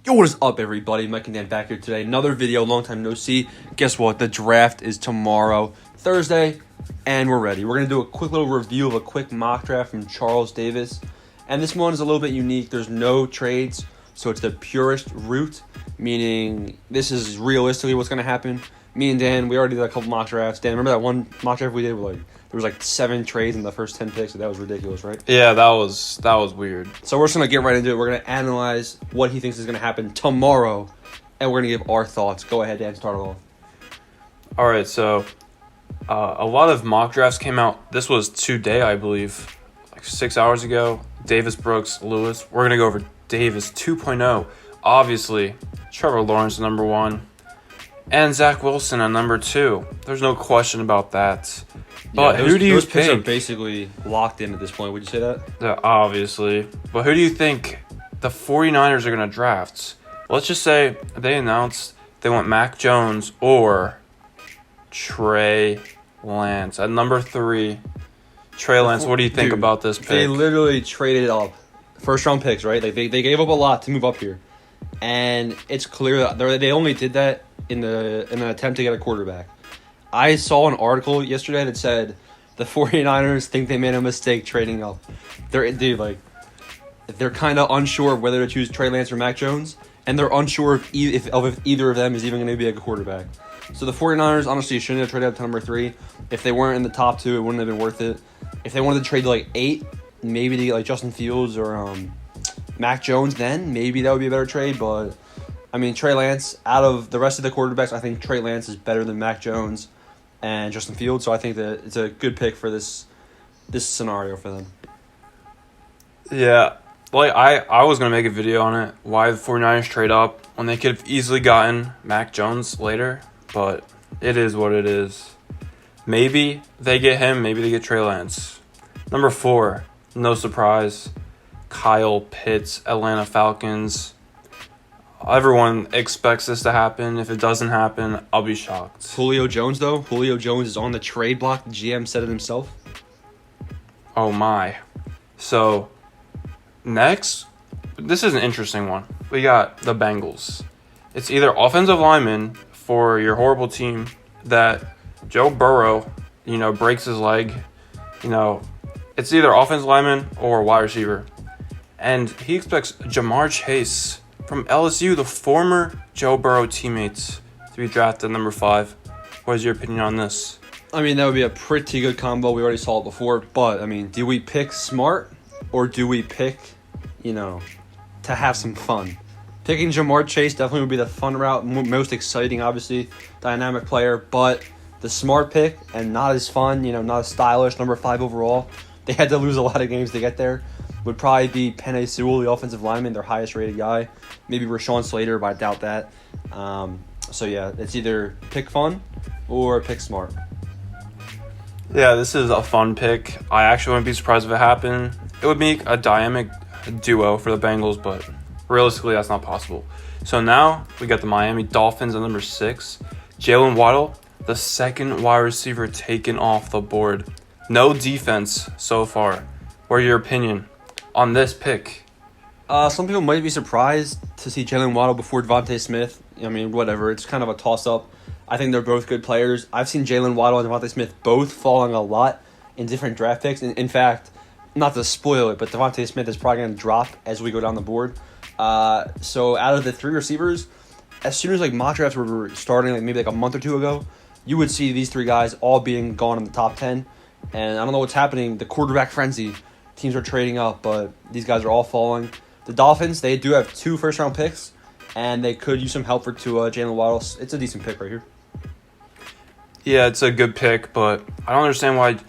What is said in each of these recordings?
Yo, what is up, everybody? Mike and Dan back here today. Another video, long time no see. Guess what? The draft is tomorrow, Thursday, and we're ready. We're going to do a quick little review of a quick mock draft from Charles Davis. And this one is a little bit unique. There's no trades, so it's the purest route, meaning this is realistically what's going to happen. Me and Dan, we already did a couple mock drafts. Dan, remember that one mock draft we did where there was 7 trades in the first 10 picks? That was ridiculous, right? Yeah, that was weird. So we're just going to get right into it. We're going to analyze what he thinks is going to happen tomorrow, and we're going to give our thoughts. Go ahead, Dan, start it off. All right, so a lot of mock drafts came out. This was today, I believe, 6 hours ago. Davis, Brooks, Lewis. We're going to go over Davis 2.0. Obviously, Trevor Lawrence, number 1. And Zach Wilson at number 2. There's no question about that. But who do you those picks are think? basically locked in at this point. Would you say that? Yeah, obviously. But who do you think the 49ers are going to draft? Let's just say they announced they want Mac Jones or Trey Lance at number 3. Trey Lance, what do you think about this pick? They literally traded up first-round picks, right? They gave up a lot to move up here. And it's clear that they only did that in an attempt to get a quarterback. I saw an article yesterday that said the 49ers think they made a mistake trading up. They're kind of unsure of whether to choose Trey Lance or Mac Jones, and they're unsure if either of them is even going to be a good quarterback. So the 49ers honestly shouldn't have traded up to number 3. If they weren't in the top 2, it wouldn't have been worth it. If they wanted to trade to 8, maybe to get Justin Fields or Mac Jones, then maybe that would be a better trade. But I mean, Trey Lance, out of the rest of the quarterbacks, I think Trey Lance is better than Mac Jones and Justin Fields, so I think that it's a good pick for this scenario for them. Yeah, I was going to make a video on it, why the 49ers trade up when they could have easily gotten Mac Jones later, but it is what it is. Maybe they get him, maybe they get Trey Lance. Number 4, no surprise, Kyle Pitts, Atlanta Falcons. Everyone expects this to happen. If it doesn't happen, I'll be shocked. Julio Jones, though. Julio Jones is on the trade block. The GM said it himself. Oh, my. So, next, this is an interesting one. We got the Bengals. It's either offensive lineman for your horrible team that Joe Burrow, breaks his leg. It's either offensive lineman or wide receiver. And he expects Jamar Chase from LSU, the former Joe Burrow teammates, to be drafted at number 5. What is your opinion on this? I mean, that would be a pretty good combo. We already saw it before. But, I mean, do we pick smart or do we pick, to have some fun? Picking Jamar Chase definitely would be the fun route, most exciting, obviously, dynamic player. But the smart pick and not as fun, not as stylish, number 5 overall. They had to lose a lot of games to get there. Would probably be Penei Sewell, the offensive lineman, their highest rated guy. Maybe Rashawn Slater, but I doubt that. So, yeah, it's either pick fun or pick smart. Yeah, this is a fun pick. I actually wouldn't be surprised if it happened. It would make a dynamic duo for the Bengals, but realistically, that's not possible. So now we got the Miami Dolphins at number 6. Jalen Waddle, the second wide receiver taken off the board. No defense so far. What are your opinion on this pick? Some people might be surprised to see Jalen Waddle before Devontae Smith. I mean, whatever. It's kind of a toss-up. I think they're both good players. I've seen Jalen Waddle and Devontae Smith both falling a lot in different draft picks. In fact, not to spoil it, but Devontae Smith is probably going to drop as we go down the board. So out of the 3 receivers, as soon as mock drafts were starting, maybe a month or 2 ago, you would see these 3 guys all being gone in the top 10. And I don't know what's happening. The quarterback frenzy. Teams are trading up, but these guys are all falling. The Dolphins, they do have 2 first-round picks, and they could use some help for Tua. Jalen Waddle, it's a decent pick right here. Yeah, it's a good pick, but I don't understand why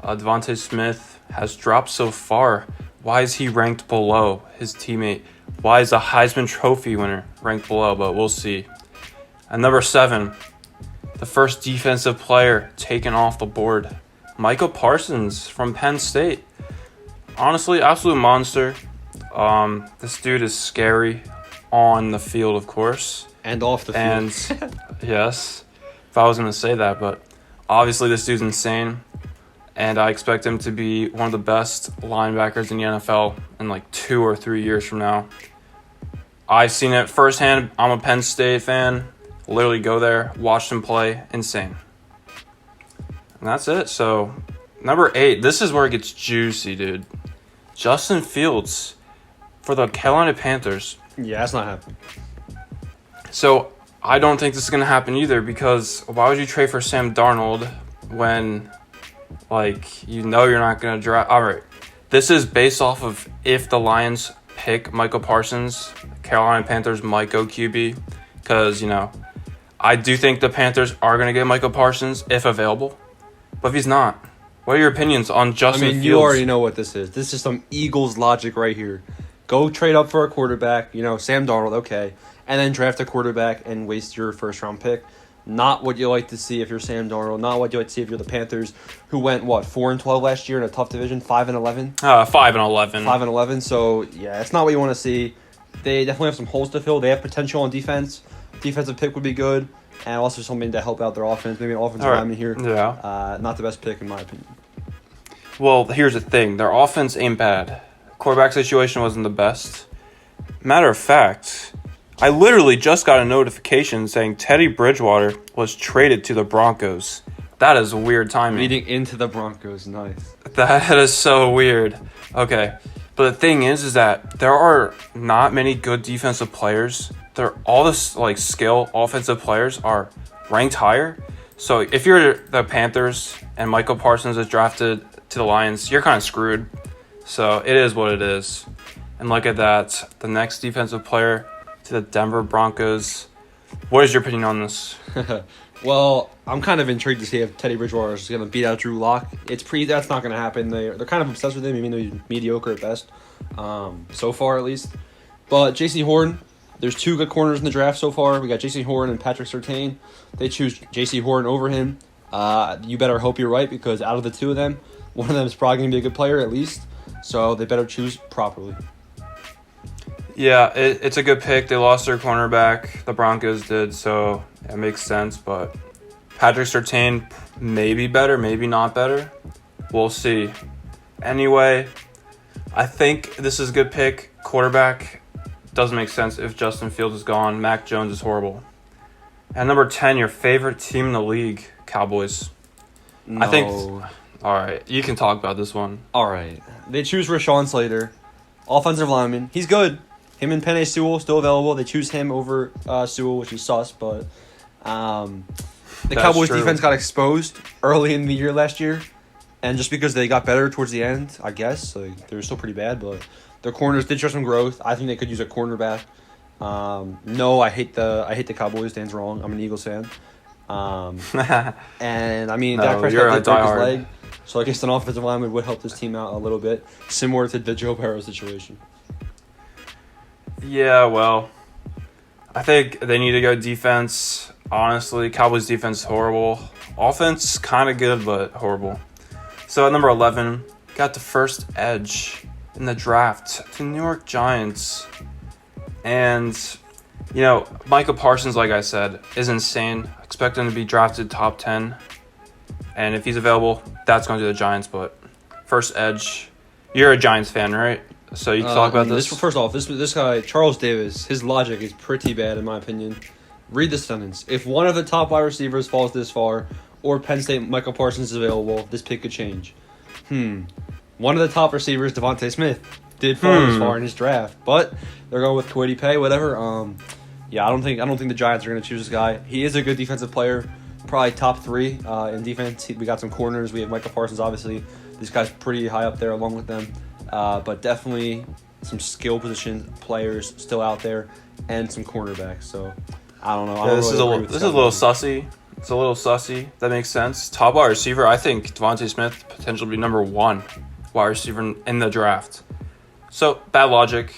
Devontae Smith has dropped so far. Why is he ranked below his teammate? Why is the Heisman Trophy winner ranked below? But we'll see. At number 7, the first defensive player taken off the board, Micah Parsons from Penn State. Honestly, absolute monster. This dude is scary on the field, of course. And off the field. And, yes, if I was going to say that. But obviously, this dude's insane. And I expect him to be one of the best linebackers in the NFL in 2 or 3 years from now. I've seen it firsthand. I'm a Penn State fan. Literally go there, watch them play. Insane. And that's it. So, number 8. This is where it gets juicy, dude. Justin Fields for the Carolina Panthers. Yeah, that's not happening. So, I don't think this is going to happen either because why would you trade for Sam Darnold when, like, you know you're not going to draft? All right. This is based off of if the Lions pick Michael Parsons, Carolina Panthers might go QB because, you know, I do think the Panthers are going to get Michael Parsons if available. But if he's not, what are your opinions on Justin Fields? You already know what this is. This is some Eagles logic right here. Go trade up for a quarterback, Sam Darnold, okay, and then draft a quarterback and waste your first-round pick. Not what you like to see if you're Sam Darnold. Not what you like to see if you're the Panthers, who went, 4-12 last year in a tough division, 5-11? 5-11. 5-11, so, yeah, it's not what you want to see. They definitely have some holes to fill. They have potential on defense. Defensive pick would be good, and also something to help out their offense. Maybe an offensive lineman here. Yeah. Not the best pick, in my opinion. Well, here's the thing. Their offense ain't bad. Quarterback situation wasn't the best. Matter of fact, I literally just got a notification saying Teddy Bridgewater was traded to the Broncos. That is weird timing. Leading into the Broncos, nice. That is so weird. Okay. But the thing is that there are not many good defensive players. All this skill offensive players are ranked higher. So if you're the Panthers and Michael Parsons is drafted to the Lions, you're kind of screwed. So it is what it is. And look at that. The next defensive player to the Denver Broncos. What is your opinion on this? Well, I'm kind of intrigued to see if Teddy Bridgewater is going to beat out Drew Lock. That's not going to happen. They're kind of obsessed with him, even though he's mediocre at best, so far at least. But J.C. Horn, there's 2 good corners in the draft so far. We got J.C. Horn and Patrick Surtain. They choose J.C. Horn over him. You better hope you're right because out of the 2 of them, one of them is probably going to be a good player at least. So they better choose properly. Yeah, it's a good pick. They lost their cornerback. The Broncos did, so it makes sense. But Patrick Surtain may be better, maybe not better. We'll see. Anyway, I think this is a good pick. Quarterback doesn't make sense if Justin Fields is gone. Mac Jones is horrible. At number 10, your favorite team in the league, Cowboys. No. I think. All right, you can talk about this one. All right. They choose Rashawn Slater, offensive lineman. He's good. Him and Penei Sewell still available. They choose him over Sewell, which is sus, but the Cowboys defense got exposed early in the year last year, and just because they got better towards the end, I guess, they were still pretty bad, but their corners did show some growth. I think they could use a cornerback. No, I hate the Cowboys. Dan's wrong. I'm an Eagles fan. And I mean, Dak Prescott did break his leg, so I guess an offensive lineman would help this team out a little bit, similar to the Joe Burrow situation. Yeah, well, I think they need to go defense. Honestly, Cowboys defense is horrible. Offense kind of good, but horrible. So at number 11, got the first edge in the draft to New York Giants. And, Michael Parsons, like I said, is insane. Expect him to be drafted top 10. And if he's available, that's going to the Giants. But first edge, you're a Giants fan, right? So you can talk about this. First off, this guy, Charles Davis, his logic is pretty bad in my opinion. Read the sentence. If one of the top wide receivers falls this far, or Penn State Michael Parsons is available, this pick could change. One of the top receivers, Devontae Smith, did fall this far in his draft, but they're going with Kwity Paye, whatever. I don't think the Giants are going to choose this guy. He is a good defensive player, probably top 3 in defense. We got some corners. We have Michael Parsons, obviously. This guy's pretty high up there along with them. But definitely some skill position players still out there and some cornerbacks. So I don't know. This is a little sussy. It's a little sussy. That makes sense. Top wide receiver, I think Devontae Smith potentially be number 1 wide receiver in the draft. So bad logic.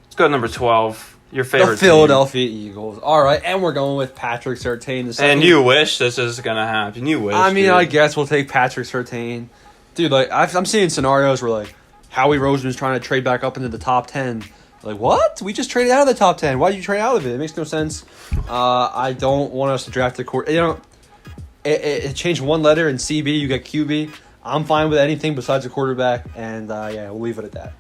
Let's go to number 12. Your favorite the Philadelphia Eagles. All right, and we're going with Patrick Surtain. And you wish this is gonna happen. You wish. I mean, I guess we'll take Patrick Surtain, dude. I'm seeing scenarios where Howie Roseman's trying to trade back up into the top 10. What? We just traded out of the top 10. Why did you trade out of it? It makes no sense. I don't want us to draft a court. It changed one letter in CB. You get QB. I'm fine with anything besides a quarterback, and we'll leave it at that.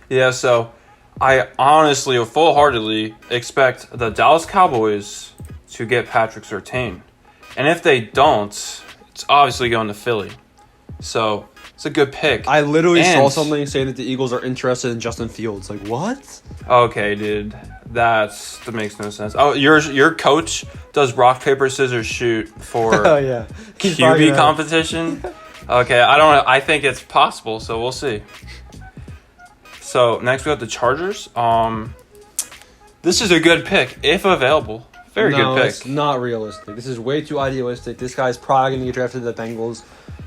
Yeah, so I honestly, full-heartedly expect the Dallas Cowboys to get Patrick Surtain. And if they don't, it's obviously going to Philly. So, it's a good pick. I literally saw And- something saying that the Eagles are interested in Justin Fields. Like, what? Okay, dude. That makes no sense. Oh, your coach does rock, paper, scissors, shoot for Oh, yeah. Keep finding QB out. competition. Okay, I think it's possible, so we'll see. So next we have the Chargers. This is a good pick if available. Very No, good it's pick. not realistic. This is way too idealistic. This guy's probably going to get drafted to the Bengals.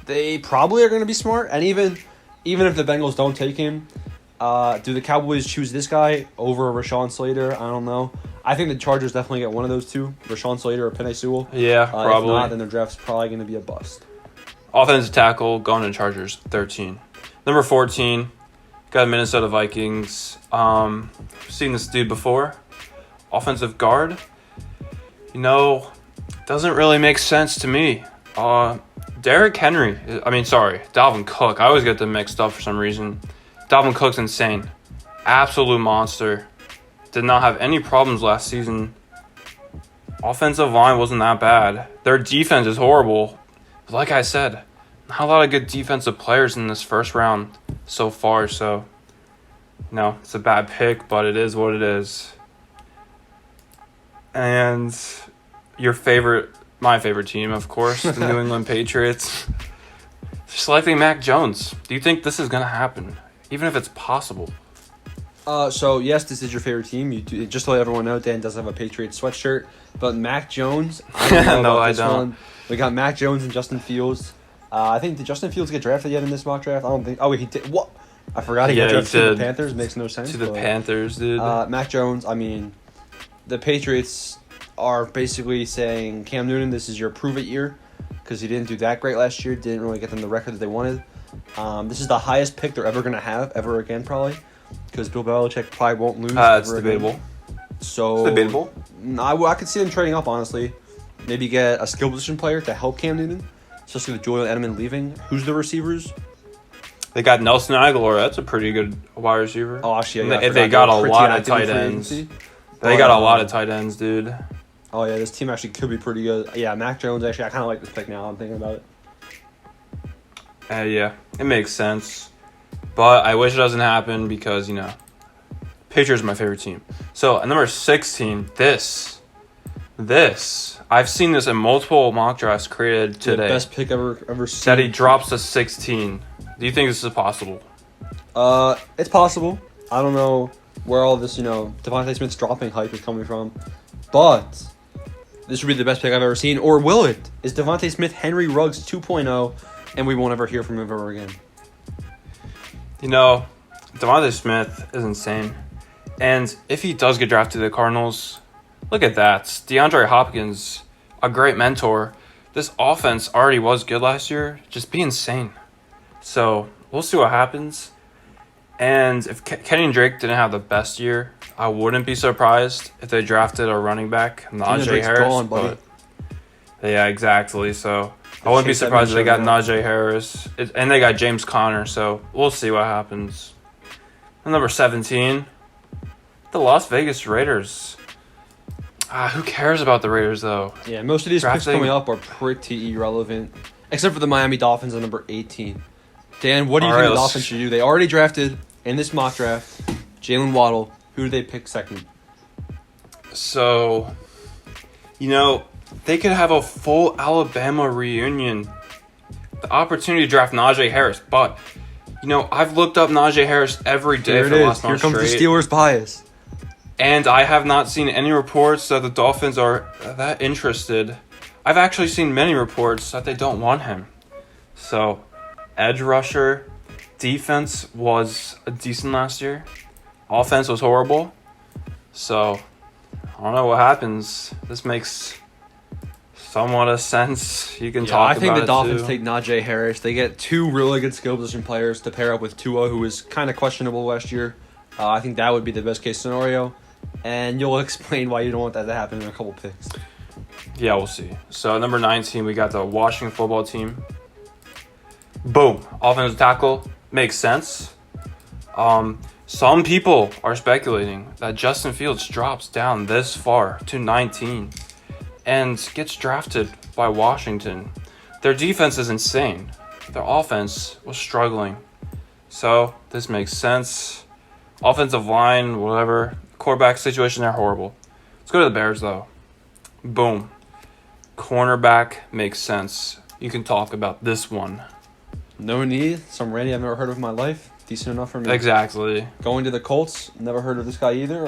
They probably are going to be smart. And even if the Bengals don't take him, do the Cowboys choose this guy over Rashawn Slater? I don't know. I think the Chargers definitely get one of those two, Rashawn Slater or Penei Sewell. Yeah, If probably. not, then their draft's probably going to be a bust. Offensive tackle going to Chargers 13. Number 14, got Minnesota Vikings. Seen this dude before. Offensive guard. Doesn't really make sense to me. Derrick Henry. Dalvin Cook. I always get them mixed up for some reason. Dalvin Cook's insane. Absolute monster. Did not have any problems last season. Offensive line wasn't that bad. Their defense is horrible. But like I said, not a lot of good defensive players in this first round so far. So, no, it's a bad pick, but it is what it is. And my favorite team, of course, the New England Patriots. Selecting Mac Jones. Do you think this is going to happen? Even if it's possible. So yes, this is your favorite team. Just to let everyone know, Dan does have a Patriots sweatshirt. But Mac Jones, I don't know No, about I this don't. one. We got Mac Jones and Justin Fields. I think did Justin Fields get drafted yet in this mock draft? I don't think. Oh, wait, he did. What? I forgot he Yeah, got he drafted to the did. Panthers. Makes no sense. To the but, Panthers, dude. Mac Jones. I mean, the Patriots are basically saying, Cam Newton, this is your prove it year, because he didn't do that great last year. Didn't really get them the record that they wanted. This is the highest pick they're ever going to have ever again, probably, because Bill Belichick probably won't lose. It's ever again. debatable. So It's debatable. I could see them trading up, honestly. Maybe get a skill position player to help Cam Newton, especially with Julian Edelman leaving. Who's the receivers? They got Nelson Aguilar. That's a pretty good wide receiver. Oh, actually, yeah, I They forgot got they a were lot pretty of tight active in free ends. agency. They got a lot of tight ends, dude. Oh, yeah, this team actually could be pretty good. Yeah, Mac Jones, actually, I kind of like this pick now. I'm thinking about it. Yeah, it makes sense. But I wish it doesn't happen because, Patriots are my favorite team. So, at number 16, this. I've seen this in multiple mock drafts created The today. best pick ever seen. That he drops to 16. Do you think this is possible? It's possible. I don't know where all this, Devontae Smith's dropping hype is coming from. But this would be the best pick I've ever seen. Or will it? Is Devontae Smith Henry Ruggs 2.0 and we won't ever hear from him ever again? Devontae Smith is insane. And if he does get drafted to the Cardinals, look at that. DeAndre Hopkins, a great mentor. This offense already was good last year. Just be insane. So, we'll see what happens. And if Kenny Drake didn't have the best year, I wouldn't be surprised if they drafted a running back, Najee Drake's Harris. gone, buddy. But yeah, exactly. So I wouldn't be Chase surprised if they got Edmonds Najee Harris. And they got James Conner. So we'll see what happens. And number 17, the Las Vegas Raiders. Who cares about the Raiders, though? Yeah, most of these picks Drafting- coming up are pretty irrelevant. Except for the Miami Dolphins at number 18. Dan, what do you All think right, the let's- Dolphins should do? They already drafted, in this mock draft, Jalen Waddle. Who do they pick second? So, they could have a full Alabama reunion. The opportunity to draft Najee Harris. But, I've looked up Najee Harris every day Here for it the is. last Here month comes the straight. Steelers bias. And I have not seen any reports that the Dolphins are that interested. I've actually seen many reports that they don't want him. So, edge rusher, defense was decent last year. Offense was horrible. So, I don't know what happens. This makes somewhat of sense. You can talk I think about the it Dolphins too. take Najee Harris. They get two really good skill position players to pair up with Tua, who was kind of questionable last year. I think that would be the best case scenario. And you'll explain why you don't want that to happen in a couple picks. Yeah, we'll see. So, number 19, we got the Washington football team. Boom. Offensive tackle. Makes sense. Some people are speculating that Justin Fields drops down this far to 19 and gets drafted by Washington. Their defense is insane. Their offense was struggling. So this makes sense. Offensive line, whatever. Quarterback situation, they're horrible. Let's go to the Bears, though. Boom. Cornerback makes sense. You can talk about this one. No need. Some Randy I've never heard of in my life. Decent enough for me. Exactly. Going to the Colts. Never heard of this guy either.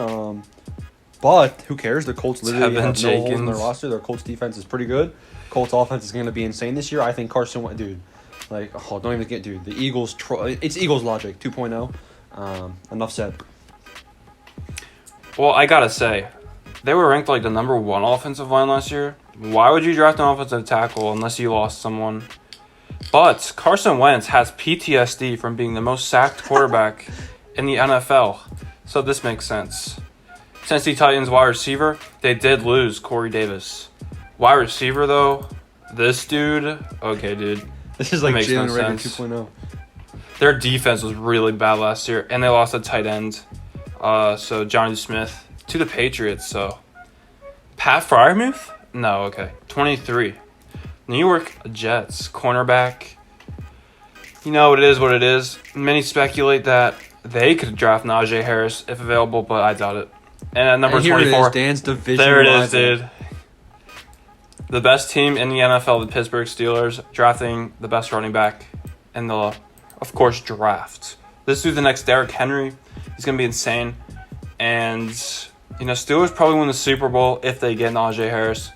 But who cares? The Colts literally Tevin have no holes in Jenkins. their roster. Their Colts defense is pretty good. Colts offense is going to be insane this year. I think Carson Wentz, dude. Like, oh, don't even get, dude. The Eagles, it's Eagles logic 2.0. Enough said. Well, I gotta say, they were ranked like the number 1 offensive line last year. Why would you draft an offensive tackle unless you lost someone? But Carson Wentz has PTSD from being the most sacked quarterback in the NFL. So this makes sense. Tennessee Titans wide receiver, they did lose Corey Davis. Wide receiver, though, this dude, okay, dude. This is like Makes no Jalen Rager sense. 2.0. Their defense was really bad last year, and they lost a tight end. So Johnny Smith to the Patriots. So Pat Freiermuth? No, okay. 23. New York Jets cornerback. You know, it is what it is. Many speculate that they could draft Najee Harris if available, but I doubt it. And at number And here 24, it is, Dan's division. there it is, rival. dude. The best team in the NFL, the Pittsburgh Steelers, drafting the best running back in the, of course, draft. This dude's the next Derrick Henry. He's going to be insane. And, you know, Steelers probably win the Super Bowl if they get Najee Harris.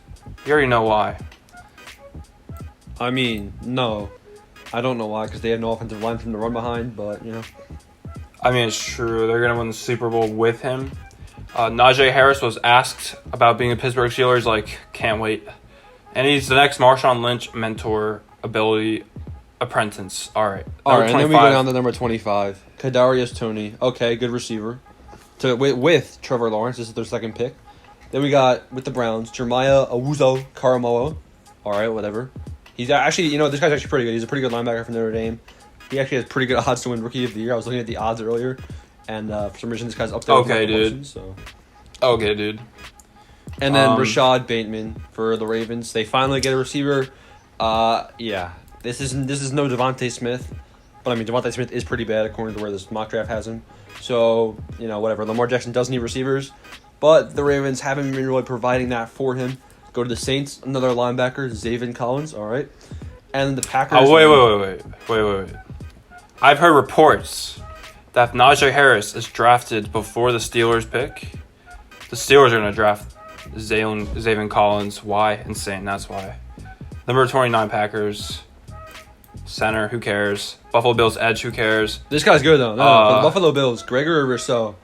You already know why. I mean, no. I don't know why, because they have no offensive line from the run behind, but, you know. I mean, it's true. They're going to win the Super Bowl with him. Najee Harris was asked about being a Pittsburgh Steelers, like, can't wait. And he's the next Marshawn Lynch mentor ability apprentice. All right. All Number right, and then we 25. go down to number 25. Kadarius Toney. Okay, good receiver. With Trevor Lawrence. This is their second pick. Then we got, with the Browns, Jeremiah Owusu-Koramoah. All right, whatever. He's actually, you know, this guy's actually pretty good. He's a pretty good linebacker from Notre Dame. He actually has pretty good odds to win Rookie of the Year. I was looking at the odds earlier, and for some reason this guy's up there. with Okay, my dude. promotions, so. Okay, dude. And then Um, Rashad Bateman for the Ravens. They finally get a receiver. Yeah. This is no Devontae Smith. But, I mean, Devontae Smith is pretty bad according to where this mock draft has him. So, you know, whatever. Lamar Jackson does need receivers. But the Ravens haven't been really providing that for him. Go to the Saints, another linebacker, Zaven Collins. All right. And the Packers. Oh, wait. I've heard reports that if Najee Harris is drafted before the Steelers pick, the Steelers are going to draft Zaven Collins. Why? Insane. That's why. Number 29 Packers. Center. Who cares? Buffalo Bills edge. Who cares? This guy's good, though. No, for the Buffalo Bills, Gregory Rousseau.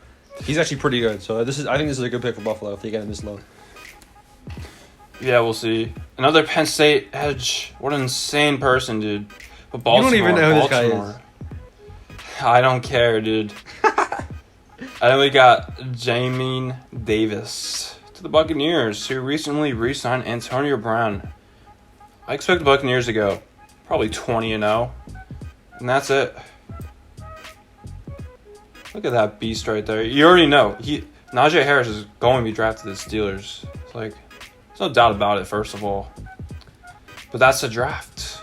He's actually pretty good. So I think this is a good pick for Buffalo if they get him this low. Yeah, we'll see. Another Penn State edge. What an insane person, dude. But Baltimore, don't even know who this guy is. I don't care, dude. And then we got Jamin Davis to the Buccaneers, who recently re-signed Antonio Brown. I expect the Buccaneers to go probably 20-0, and that's it. Look at that beast right there. You already know Najee Harris is going to be drafted to the Steelers. It's like, there's no doubt about it. First of all, but that's the draft.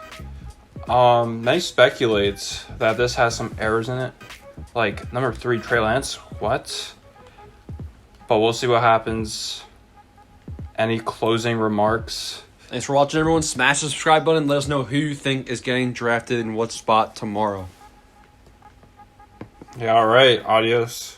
Many speculate that this has some errors in it, like number 3 Trey Lance. What? But we'll see what happens. Any closing remarks? Thanks for watching, everyone. Smash the subscribe button. Let us know who you think is getting drafted in what spot tomorrow. Yeah, all right. Adios.